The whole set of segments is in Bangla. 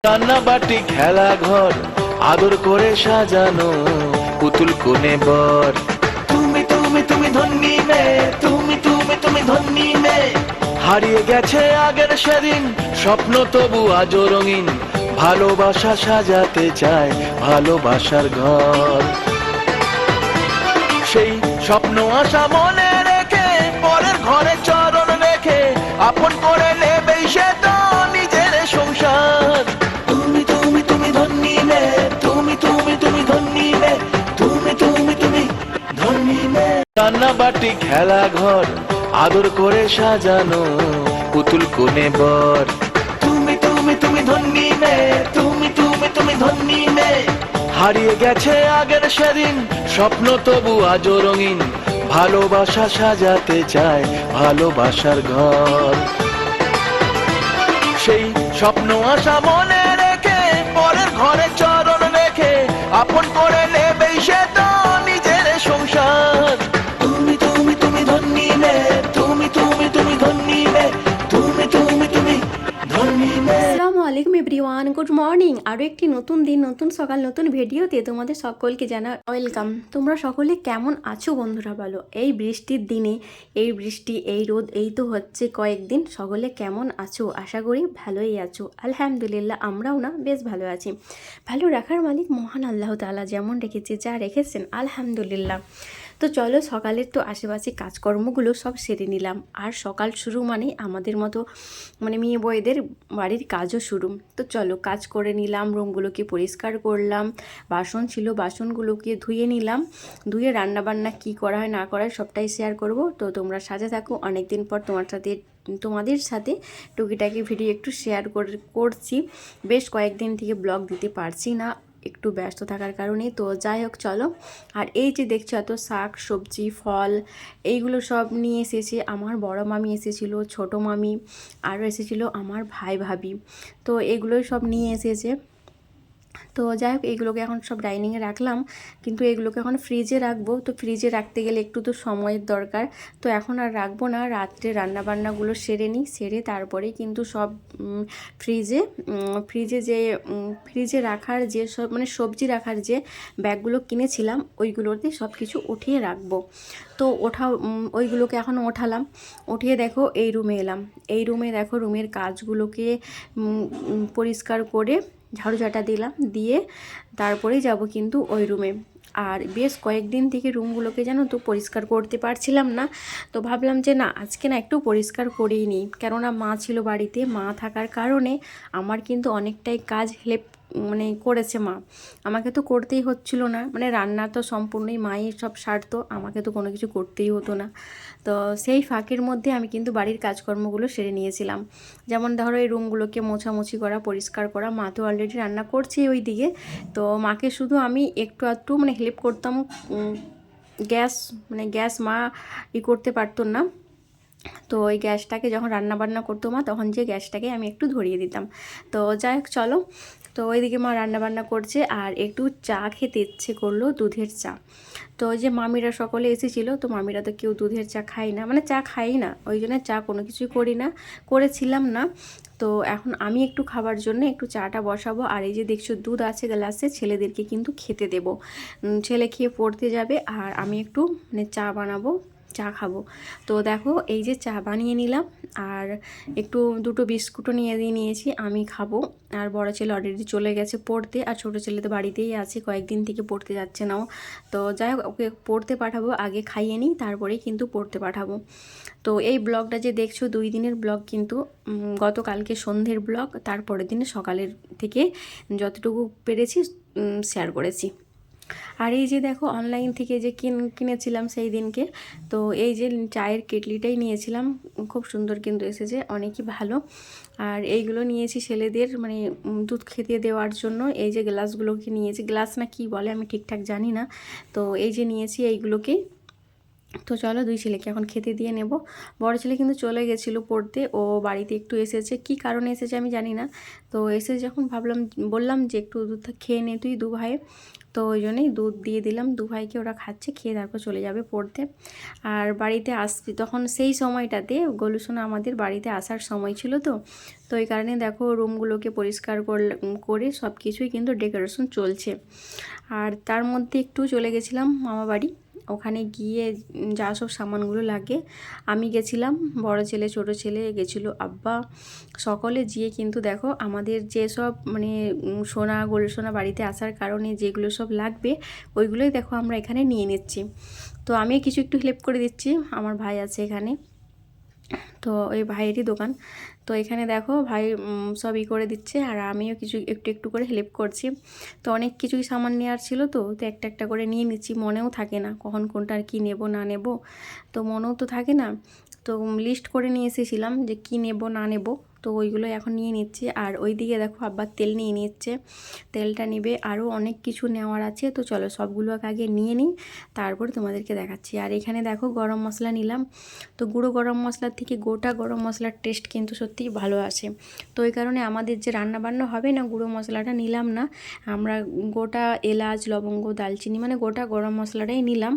রান্নাবাটি খেলা ঘর আদর করে সাজানো পুতুল কোণে বর। তুমি তুমি তুমি ধন্যি মেয়ে, তুমি তুমি তুমি ধন্যি মেয়ে। হারিয়ে গেছে আগের সেদিন স্বপ্ন তবু আজও রঙিন, ভালোবাসা সাজাতে চায় ভালোবাসার ঘর। সেই স্বপ্ন আশা মনে রেখে পরের ঘরে চরণ রেখে আপন করে নেবে সে তো নিজের সংসার। তুমি তুমি তুমি ধন্যি মেয়ে, তুমি তুমি তুমি ধন্যি মেয়ে, তুমি তুমি তুমি ধন্যি মেয়ে। রান্নাবাটি খেলা ঘর আদর করে সাজানো পুতুল কোণে বর। তুমি তুমি তুমি ধন্যি মেয়ে, তুমি তুমি তুমি ধন্যি মেয়ে। হারিয়ে গেছে আগের সেদিন স্বপ্ন তবু আজও রঙিন, ভালোবাসা সাজাতে চায় ভালোবাসার ঘর। সেই স্বপ্ন আশা মনে রেখে পরের ঘরে চরণ রেখে আপন করে নেবে সে তো নিজের সংসার। তুমি তুমি তুমি ধন্যি মেয়ে, তুমি তুমি তুমি ধন্যি মেয়ে, তুমি তুমি তুমি ধন্যি মেয়ে। আসসালামু আলাইকুম এভরিওয়ান, গুড মর্নিং। আরও একটি নতুন দিন, নতুন সকাল, নতুন ভিডিওতে তোমাদের সকলকে জানা ওয়েলকাম। তোমরা সকলে কেমন আছো বন্ধুরা বলো? এই বৃষ্টির দিনে এই বৃষ্টি, এই রোদ, এই তো হচ্ছে কয়েকদিন। সকলে কেমন আছো? আশা করি ভালোই আছো। আলহামদুলিল্লাহ, আমরাও না বেশ ভালো আছি। ভালো রাখার মালিক মহান আল্লাহ তাআলা যেমন রেখেছে, যা রেখেছেন আলহামদুলিল্লাহ। তো চলো, সকালের তো আশেপাশে কাজকর্মগুলো সব সেরে নিলাম। আর সকাল শুরু মানে আমাদের মতো মেয়ে বউদের বাড়ির কাজও শুরু। তো চলো, কাজ করে নিলাম, রুমগুলোকে পরিষ্কার করলাম, বাসন ছিল বাসনগুলোকে ধুয়ে নিলাম। ধুয়ে রান্নাবান্না কি করা হয় না করা হয় সবটাই শেয়ার করব। তো তোমরা সাথে থাকো, অনেকদিন পর তোমাদের সাথে টুকিটাকি ভিডিও একটু শেয়ার করছি। বেশ কয়েকদিন থেকে ব্লগ দিতে পারছি না, একটু ব্যস্ত থাকার কারণে। তো যাই হোক চলো। আর এই যে দেখছো এত শাক সবজি ফল, এইগুলো সব নিয়ে এসেছে আমার বড় মামি, এসেছিলো ছোট মামি, আরও এসেছিলো আমার ভাই ভাবি। তো এগুলোই সব নিয়ে এসেছে। তো যাই হোক, এইগুলোকে এখন সব ডাইনিংয়ে রাখলাম, কিন্তু এগুলোকে এখন ফ্রিজে রাখবো। তো ফ্রিজে রাখতে গেলে একটু তো সময়ের দরকার। তো এখন আর রাখবো না, রাত্রে রান্নাবান্নাগুলো সেরে নিই, সেরে তারপরে কিন্তু সব ফ্রিজে রাখার যে সব সবজি রাখার যে ব্যাগগুলো কিনেছিলাম ওইগুলোতে সব কিছু উঠিয়ে রাখবো। তো ওইগুলোকে এখন ওঠালাম, উঠিয়ে দেখো এই রুমে এলাম। এই রুমে দেখো রুমের কাজগুলোকে পরিষ্কার করে ঝাড়ু ঝাঁটা দিলাম, দিয়ে তারপরেই যাব কিন্তু ওই রুমে। আর বেশ কয়েকদিন থেকে রুমগুলোকে যেন তো পরিষ্কার করতে পারছিলাম না। তো ভাবলাম যে না, আজকে না একটু পরিষ্কার করেই নিই, কেননা মা ছিল বাড়িতে। মা থাকার কারণে আমার কিন্তু অনেকটাই কাজ হেল্প করেছে মা। আমাকে তো করতেই হচ্ছিল না, রান্না তো সম্পূর্ণই মাই সব সারতো, আমাকে তো কোনো কিছু করতেই হতো না। তো সেই ফাঁকের মধ্যে আমি কিন্তু বাড়ির কাজকর্মগুলো সেরে নিয়েছিলাম। যেমন ধরো এই রুমগুলোকে মোছামুছি করা, পরিষ্কার করা। মা তো অলরেডি রান্না করছে ওই দিকে। তো মাকে শুধু আমি একটু আধটু হেল্প করতাম। গ্যাস মা করতে পারতো না। তো ওই গ্যাসটাকে যখন রান্নাবান্না করতো মা, তখন যে গ্যাসটাকে আমি একটু ধরিয়ে দিতাম। তো যাই হোক চলো। তো ওইদিকে মা রান্নাবান্না করছে, আর একটু চা খেতে ইচ্ছে করলো, দুধের চা। তো ওই যে মামিরা সকলে এসেছিলো, তো মামিরা তো কেউ দুধের চা খাই না, চা খাই না, ওই জন্য চা কোনো কিছুই করেছিলাম না। তো এখন আমি একটু খাবার জন্য একটু চাটা বসাবো। আর এই যে দেখছো দুধ আছে গ্লাসে, ছেলেদেরকে কিন্তু খেতে দেবো। ছেলে খেয়ে পড়তে যাবে, আর আমি একটু চা বানাবো, চা খাবো। তো দেখো এই যে চা বানিয়ে নিলাম, আর একটু দুটো বিস্কুটও নিয়েছি, আমি খাবো। আর বড় ছেলে অলরেডি চলে গেছে পড়তে, আর ছোটো ছেলে তো বাড়িতেই আছে, কয়েকদিন থেকে পড়তে যাচ্ছে নাও। তো যাই হোক, ওকে পড়তে পাঠাবো, আগে খাইয়ে নিই তারপরেই কিন্তু পড়তে পাঠাবো। তো এই ব্লগটা যে দেখছো 2 দিনের ব্লগ, কিন্তু গতকালকে সন্ধ্যের ব্লগ, তারপরের দিনে সকালের থেকে যতটুকু পেরেছি শেয়ার করেছি। আর এই যে দেখো অনলাইন থেকে যে কিনেছিলাম সেই দিনকে, তো এই যে চায়ের কেটলিটাই নিয়েছিলাম, খুব সুন্দর কিন্তু এসেছে, অনেকই ভালো। আর এইগুলো নিয়েছি ছেলেদের দুধ খেতে দেওয়ার জন্য। এই যে গ্লাসগুলোকে নিয়েছি, গ্লাস না কি বলে আমি ঠিকঠাক জানি না। তো এই যে নিয়েছি এইগুলোকে, তো চলো দুই ছেলেকে এখন খেতে দিয়ে নেব। বড় ছেলে কিন্তু চলে গেছিলো পড়তে, ও বাড়িতে একটু এসেছে, কি কারণে এসেছে আমি জানি না। তো এসে যখন বললাম যে একটু দুধ খেয়ে নে তুই দু ভাই, তো ওই জন্যই দুধ দিয়ে দিলাম দু ভাইকে, ওরা খাচ্ছে, খেয়ে তারপর চলে যাবে পড়তে। আর বাড়িতে আসছি তখন সেই সময়টাতে গোলুসোনা আমাদের বাড়িতে আসার সময় ছিল, তো তো এই কারণে দেখো রুমগুলোকে পরিষ্কার করে সব কিছুই কিন্তু ডেকোরেশন চলছে। আর তার মধ্যে একটু চলে গেছিলাম মামা বাড়ি, ওখানে গিয়ে যা সব সামানগুলো লাগে আমি গেছিলাম, বড় ছেলে ছোট ছেলে গেছিলো, আব্বা, সকলে গিয়ে কিন্তু দেখো আমাদের যেসব মানে সোনা গোল্ড সোনা বাড়িতে আসার কারণে যেগুলো সব লাগবে ওইগুলোই দেখো আমরা এখানে নিয়ে নিচ্ছি। তো আমি কিছু একটু হেল্প করে দিচ্ছি, আমার ভাই আছে এখানে, তো ওই ভাইয়েরই দোকান। তো এখানে দেখো ভাই সবই করে দিচ্ছে আর আমিও কিছু একটু একটু করে হেল্প করছি। তো অনেক কিছুই সামান নেওয়ার ছিল, তো তো একটা একটা করে নিয়ে নিচ্ছি, মনেও থাকে না কখন কোনটা আর কী নেব না নেব, তো মনেও তো থাকে না। তো লিস্ট করে নিয়ে এসেছিলাম যে কী নেব না নেব, তো ওইগুলো এখন নিয়ে নিচ্ছি। আর ওই দিকে দেখো আব্বার তেল নিয়ে নিচ্ছে, তেলটা নেবে, আরও অনেক কিছু নেওয়ার আছে। তো চলো সবগুলো আগে নিয়ে নিই, তারপর তোমাদেরকে দেখাচ্ছি। আর এখানে দেখো গরম মশলা নিলাম, তো গুঁড়ো গরম মশলার থেকে গোটা গরম মশলার টেস্ট কিন্তু সত্যিই ভালো আসে। তো এই কারণে আমাদের যে রান্নাবান্না হবে না, গুঁড়ো মশলাটা নিলাম না, আমরা গোটা এলাচ লবঙ্গ দালচিনি মানে গোটা গরম মশলাটাই নিলাম,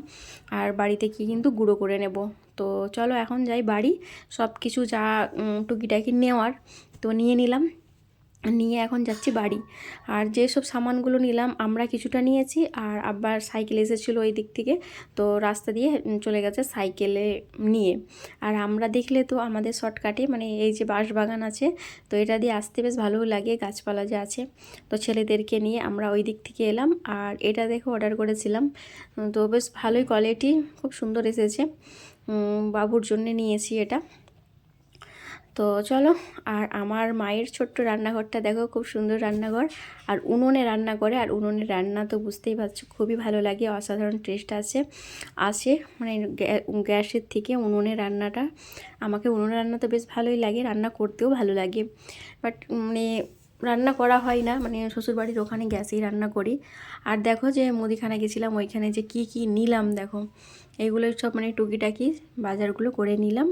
আর বাড়িতে কি কিন্তু গুঁড়ো করে নেব। তো চলো এখন যাই বাড়ি, সব কিছু যা টুকিটাকি নেওয়ার তো নিয়ে নিলাম, নিয়ে এখন যাচ্ছি বাড়ি। আর যেসব সামানগুলো নিলাম আমরা কিছুটা নিয়েছি, আর আবার সাইকেল এসেছিলো ওই দিক থেকে, তো রাস্তা দিয়ে চলে গেছে সাইকেলে নিয়ে। আর আমরা দেখলে তো আমাদের শর্টকাটে মানে এই যে বাঁশবাগান আছে, তো এটা দিয়ে আসতে বেশ ভালোও লাগে, গাছপালা যে আছে। তো ছেলেদেরকে নিয়ে আমরা ওই দিক থেকে এলাম। আর এটা দেখো অর্ডার করেছিলাম, তো বেশ ভালোই কোয়ালিটি, খুব সুন্দর এসেছে, বাবুর জন্য নিয়েছি এটা। তো চলো, আর আমার মায়ের ছোট্ট রান্নাঘরটা দেখো, খুব সুন্দর রান্নাঘর, আর উনুনে রান্না করে, আর উনুনের রান্না তো বুঝতেই পারছো খুবই ভালো লাগে, অসাধারণ টেস্ট আসে মানে গ্যাসের থেকে উনুনের রান্নাটা, আমাকে উনুনের রান্না তো বেশ ভালোই লাগে, রান্না করতেও ভালো লাগে, বাট মানে রান্না করা হয় না, মানে শ্বশুরবাড়ির ওখানে গ্যাসেই রান্না করি। আর দেখো যে মুদিখানা গেছিলাম, ওইখানে যে কি কি নিলাম দেখো, এইগুলো সব মানে টুকিটাকি বাজারগুলো করে নিলাম।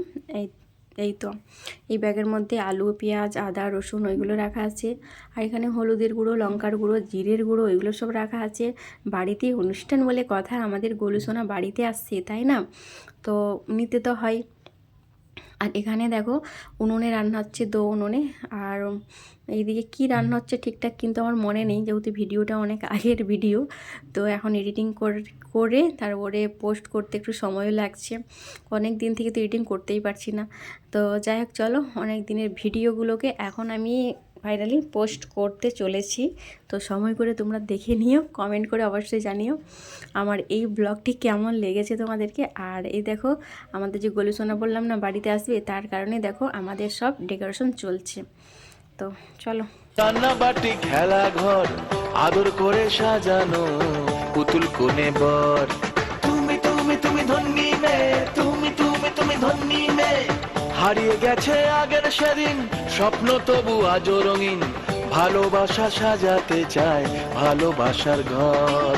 এই তো এই ব্যাগের মধ্যে আলু পেঁয়াজ আদা রসুন ওইগুলো রাখা আছে, আর এখানে হলুদের গুঁড়ো লঙ্কার গুঁড়ো জিরের গুঁড়ো ওইগুলো সব রাখা আছে। বাড়িতে অনুষ্ঠান বলে কথা, আমাদের গোলুসোনা বাড়িতে আসছে তাই না, তো নিতে তো হয়। আর এখানে দেখো উনুনে রান্না হচ্ছে, উনুনে। আর এইদিকে কি রান্না হচ্ছে ঠিকঠাক কিন্তু আমার মনে নেই, যেহেতু ভিডিওটা অনেক আগের ভিডিও, তো এখন এডিটিং করে তারপরে পোস্ট করতে একটু সময়ও লাগছে, অনেক দিন থেকে তো এডিটিং করতেই পারছি না। তো যাই হোক চলো, অনেক দিনের ভিডিওগুলোকে এখন আমি ফাইনালি পোস্ট করতে চলেছি, তো সময় করে তোমরা দেখে নিও, কমেন্ট করে অবশ্যই জানিও আমার এই ব্লগটি কেমন লেগেছে তোমাদেরকে। আর এই দেখো আমাদের যে গোলুসোনা বললাম না বাড়িতে আসবে, তার কারণে দেখো আমাদের সব ডেকোরেশন চলছে। তো চলো, রান্না বাটি খেলা ঘর আদর করে সাজানো পুতুল কোণে বর, তুমি তুমি তুমি ধন্যি মেয়ে, তুমি তুমি তুমি ধন্যি মেয়ে, হারিয়ে গেছে আগের সেদিন স্বপ্ন তবু আজও রঙিন, ভালোবাসা সাজাতে চায় ভালোবাসার ঘর,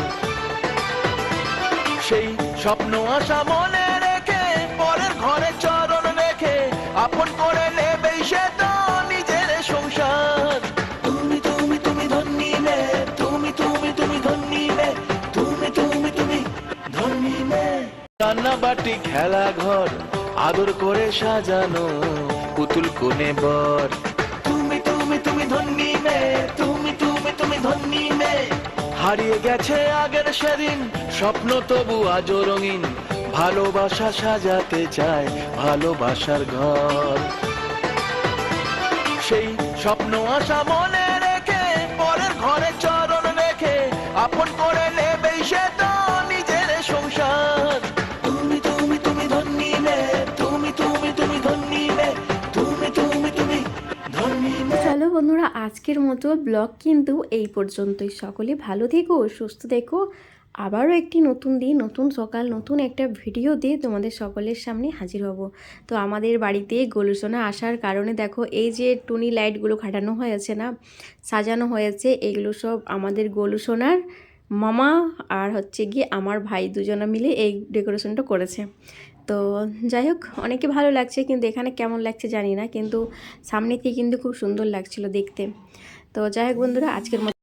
সেই স্বপ্ন আশা মনে রেখে পরের ঘরে চরণ রেখে আপন করে নেবে সে তো নিজের সংসার, তুমি তুমি তুমি ধন্যি মেয়ে, তুমি তুমি তুমি ধন্যি মেয়ে, তুমি তুমি তুমি ধন্যি মেয়ে, রান্না বাটি খেলা ঘর আদর করে সাজানো পুতুল কোণে বর, তুমি তুমি তুমি ধন্যি মেয়ে, তুমি তুমি তুমি ধন্যি মেয়ে, হারিয়ে গেছে আগের সেদিন স্বপ্ন তবু আজও রঙিন, ভালোবাসা সাজাতে চায় ভালোবাসার ঘর, সেই স্বপ্ন আশা মনে রেখে পরের ঘরে চরণ রেখে আপন করে নেবে সে তো নিজের সংসার, তুমি তুমি তুমি ধন্যি মেয়ে, তুমি তুমি তুমি ধন্যি মেয়ে, তুমি তুমি তুমি ধন্যি মেয়ে। চলো বন্ধুরা, আজকের মতো ব্লগ কিন্তু এই পর্যন্তই। সকলে ভালো থেকো, সুস্থ থেকো, আবারও একটি নতুন দিন নতুন সকাল নতুন একটা ভিডিও দিয়ে তোমাদের সকলের সামনে হাজির হব। তো আমাদের বাড়িতে গোলুসোনা আসার কারণে দেখো এই যে টুনি লাইটগুলো খাটানো হয়েছে না, সাজানো হয়েছে, এগুলো সব আমাদের গোলুসোনার মামা আর হচ্ছে গিয়ে আমার ভাই দুজনে মিলে এই ডেকোরেশনটা করেছে। তো যাই হোক, অনেকে ভালো লাগছে, কিন্তু এখানে কেমন লাগছে জানি না, কিন্তু সামনে থেকে কিন্তু খুব সুন্দর লাগছিল দেখতে। তো যাই হোক বন্ধুরা, আজকের মতো